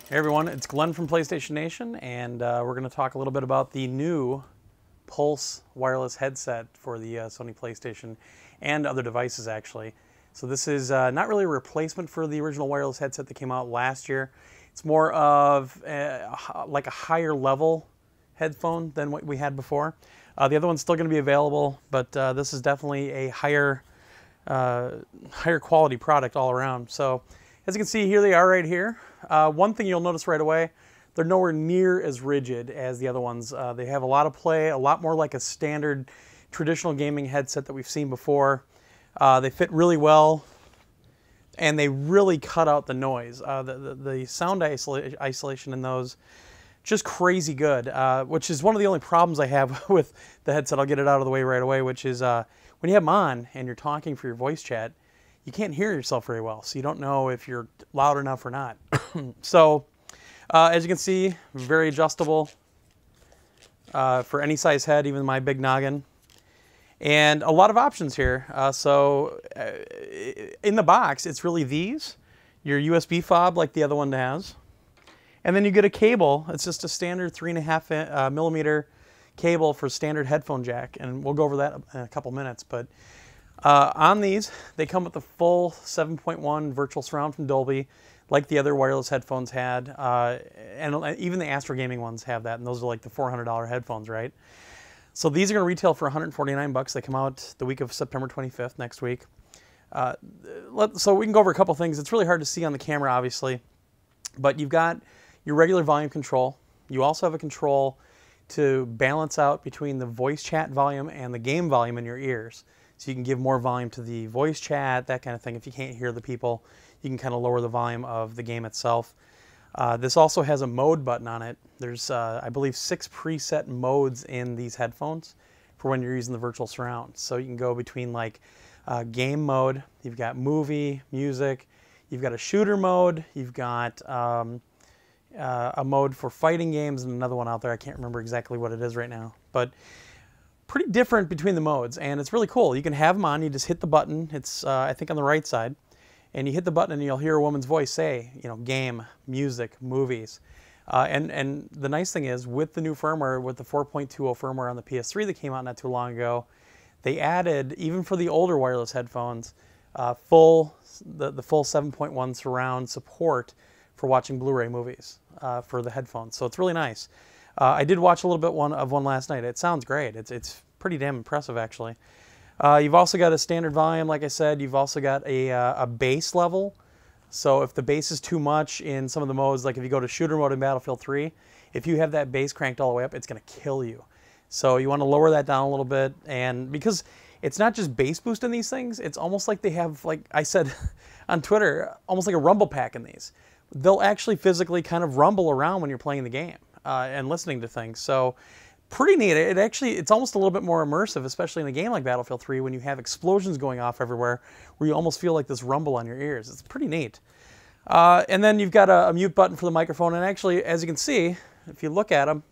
Hey everyone, it's Glenn from PlayStation Nation, and we're going to talk a little bit about the new Pulse wireless headset for the Sony PlayStation and other devices actually. So this is not really a replacement for the original wireless headset that came out last year. It's more of like a higher level headphone than what we had before. The other one's still going to be available, but this is definitely a higher quality product all around. So as you can see, here they are right here. One thing you'll notice right away, they're nowhere near as rigid as the other ones. They have a lot of play, a lot more like a standard traditional gaming headset that we've seen before. They fit really well, and they really cut out the noise. The sound isolation in those, just crazy good, which is one of the only problems I have with the headset. I'll get it out of the way right away, which is when you have them on and you're talking for your voice chat, you can't hear yourself very well, so you don't know if you're loud enough or not. So, as you can see, very adjustable for any size head, even my big noggin. And a lot of options here. In the box, it's really these, your USB fob like the other one has. And then you get a cable. It's just a standard 3.5 millimeter cable for standard headphone jack, and we'll go over that in a couple minutes. But on these, they come with the full 7.1 virtual surround from Dolby, like the other wireless headphones had, and even the Astro Gaming ones have that, and those are like the $400 headphones, right? So these are going to retail for $149. They come out the week of September 25th, next week. So we can go over a couple things. It's really hard to see on the camera, obviously, but you've got your regular volume control. You also have a control to balance out between the voice chat volume and the game volume in your ears. So you can give more volume to the voice chat, that kind of thing. If you can't hear the people, you can kind of lower the volume of the game itself. This also has a mode button on it. There's, I believe, 6 preset modes in these headphones for when you're using the virtual surround. So you can go between like game mode, you've got movie, music, you've got a shooter mode, you've got a mode for fighting games, and another one out there. I can't remember exactly what it is right now. But pretty different between the modes, and it's really cool. You can have them on, you just hit the button. It's, I think, on the right side. And you hit the button and you'll hear a woman's voice say, you know, game, music, movies. And the nice thing is, with the new firmware, with the 4.20 firmware on the PS3 that came out not too long ago, they added, even for the older wireless headphones, the full 7.1 surround support for watching Blu-ray movies for the headphones. So it's really nice. I did watch a little bit of one last night. It sounds great. It's pretty damn impressive, actually. You've also got a standard volume, like I said. You've also got a bass level. So if the bass is too much in some of the modes, like if you go to shooter mode in Battlefield 3, if you have that bass cranked all the way up, it's going to kill you. So you want to lower that down a little bit. And because it's not just bass boost in these things, it's almost like they have, like I said on Twitter, almost like a rumble pack in these. They'll actually physically kind of rumble around when you're playing the game and listening to things. So pretty neat. It's almost a little bit more immersive, especially in a game like Battlefield 3 when you have explosions going off everywhere where you almost feel like this rumble on your ears. It's pretty neat. And then you've got a mute button for the microphone, and actually, as you can see, if you look at them,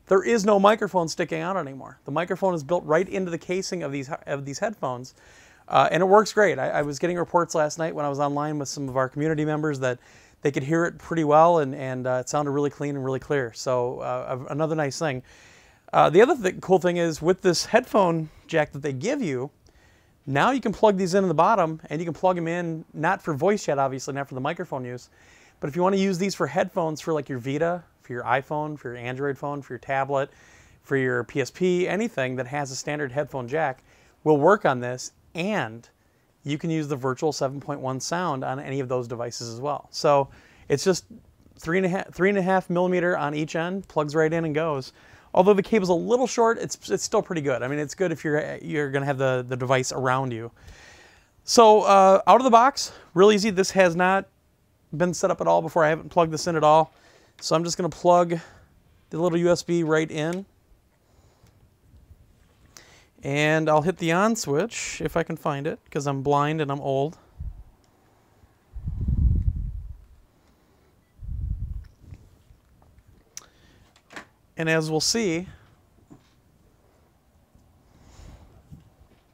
there is no microphone sticking out anymore. The microphone is built right into the casing of these headphones, and it works great. I was getting reports last night when I was online with some of our community members that they could hear it pretty well, and it sounded really clean and really clear. So another nice thing. The other cool thing is, with this headphone jack that they give you, now you can plug these in the bottom, and you can plug them in, not for voice chat, obviously, not for the microphone use, but if you want to use these for headphones for like your Vita, for your iPhone, for your Android phone, for your tablet, for your PSP, anything that has a standard headphone jack will work on this, and you can use the virtual 7.1 sound on any of those devices as well. So it's just 3.5 millimeter on each end, plugs right in and goes. Although the cable's a little short, it's still pretty good. I mean, it's good if you're going to have the device around you. So out of the box, real easy. This has not been set up at all before. I haven't plugged this in at all. So I'm just going to plug the little USB right in. And I'll hit the on switch if I can find it, because I'm blind and I'm old. And as we'll see,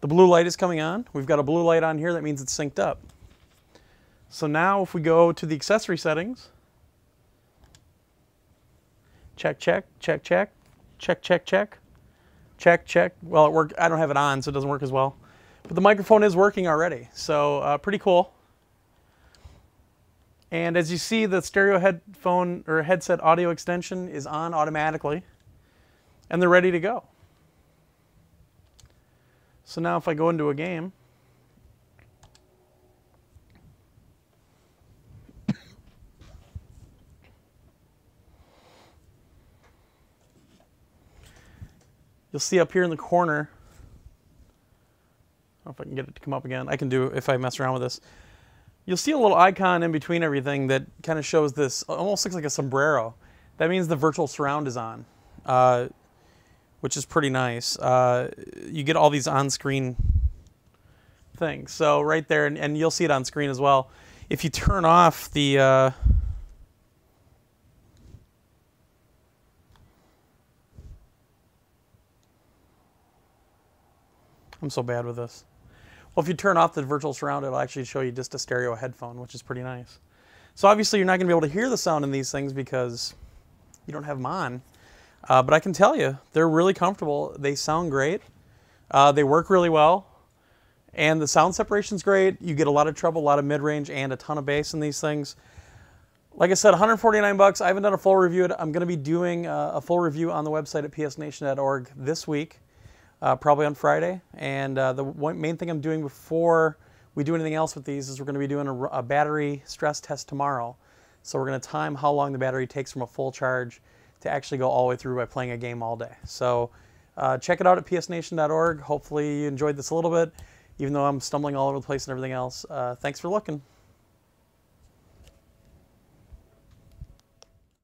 the blue light is coming on. We've got a blue light on here. That means it's synced up. So now if we go to the accessory settings, Check, check, check, check, check, check, check, check, check. Well, it worked. I don't have it on, so it doesn't work as well. But the microphone is working already, so pretty cool. And as you see, the stereo headphone or headset audio extension is on automatically, and they're ready to go. So now if I go into a game, you'll see up here in the corner, I don't know if I can get it to come up again. I can do it if I mess around with this. You'll see a little icon in between everything that kind of shows this, almost looks like a sombrero. That means the virtual surround is on, which is pretty nice. You get all these on-screen things. So right there, and you'll see it on screen as well. If you turn off the... I'm so bad with this. Well, if you turn off the virtual surround, it'll actually show you just a stereo headphone, which is pretty nice. So obviously you're not going to be able to hear the sound in these things because you don't have them on. But I can tell you, they're really comfortable. They sound great. They work really well. And the sound separation's great. You get a lot of treble, a lot of mid-range, and a ton of bass in these things. Like I said, 149 bucks. I haven't done a full review. I'm going to be doing a full review on the website at psnation.org this week. Probably on Friday, and the main thing I'm doing before we do anything else with these is we're going to be doing a battery stress test tomorrow. So we're going to time how long the battery takes from a full charge to actually go all the way through by playing a game all day. So check it out at psnation.org. Hopefully you enjoyed this a little bit, even though I'm stumbling all over the place and everything else. Thanks for looking.